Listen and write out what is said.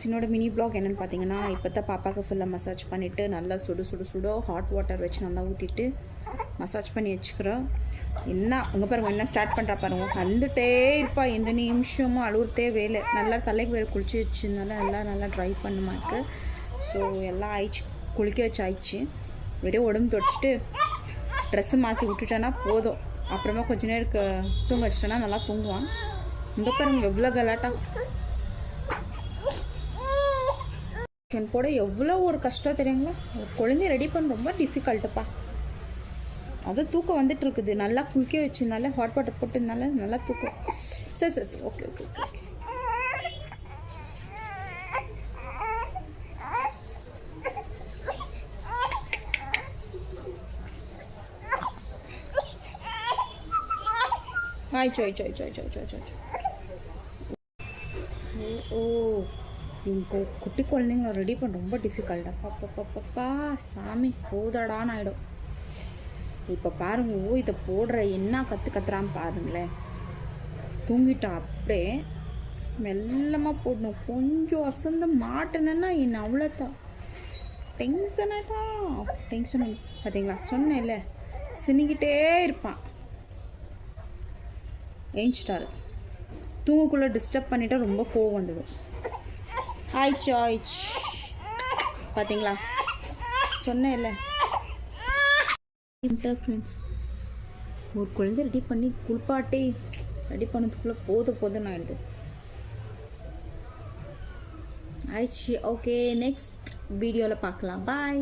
என்னோட mini block என்னென்னு பார்த்தீங்கன்னா, இப்போ தான் பாப்பாவுக்கு ஃபுல்லாக மசாஜ் பண்ணிவிட்டு நல்லா சுடு ஹாட் வாட்டர் வச்சு நல்லா ஊற்றிட்டு மசாஜ் பண்ணி வச்சுக்கிறோம். என்ன அங்கே பாருங்க என்ன ஸ்டார்ட் பண்ணுறா பாருங்க, வந்துட்டே இருப்பா எந்த நிமிஷமும் அழுவுறதே வேலை. நல்லா தலைக்கு வேறு குளிச்சு வச்சுருந்தால நல்லா ட்ரை பண்ணுமாக்கு. ஸோ எல்லாம் ஆயிடுச்சு, குளிக்க வச்சு ஆயிடுச்சு. வெறும் உடம்பு தொடச்சிட்டு ட்ரெஸ்ஸு மாற்றி விட்டுட்டேன்னா போதும். அப்புறமா கொஞ்ச நேரம் தூங்க வச்சிட்டேன்னா நல்லா தூங்குவான். இங்கே பாருங்க எவ்வளோ கலாட்டா போட எவ்வளோ ஒரு கஷ்டம் தெரியுங்களா. ஒரு குழந்தைய ரெடி பண்ண ரொம்ப டிஃபிகல்ட்டுப்பா. அதுவும் தூக்கம் வந்துட்டு இருக்குது. நல்லா குளிக்க வச்சுருந்தால ஹாட் வாட்டர் போட்டுருந்தால நல்லா தூக்கம். சரி ஓகே ஓகே ஓகே. ஓ இவங்க குட்டி குழந்தைங்கள ரெடி பண்ண ரொம்ப டிஃபிகல்ட்டா. பாப்பா சாமி போதாடான்னு ஆகிடும். இப்போ பாருங்க, இதை போடுற என்ன கற்றுறான்னு பாருங்களேன். தூங்கிட்டா அப்படியே மெல்லமாக போடணும். கொஞ்சம் அசந்து மாட்டினேன்னா என்ன அவ்வளோதான் டென்ஷன் பார்த்தீங்களா. சொன்னேன்ல சினிக்கிட்டே இருப்பான். ஏஞ்சிட்டாரு. தூங்குக்குள்ளே டிஸ்டர்ப் பண்ணிட்டா ரொம்ப கோவம் வந்துடும். ஆயிடுச்சு பார்த்தீங்களா, சொன்னேன்ல. ஃப்ரெண்ட்ஸ், ஒரு குழந்தை ரெடி பண்ணி குளிப்பாட்டி ரெடி பண்ணதுக்குள்ளே போதும்னு ஆயிடுது. ஆயிடுச்சு. ஓகே, நெக்ஸ்ட் வீடியோவில் பார்க்கலாம். பாய்.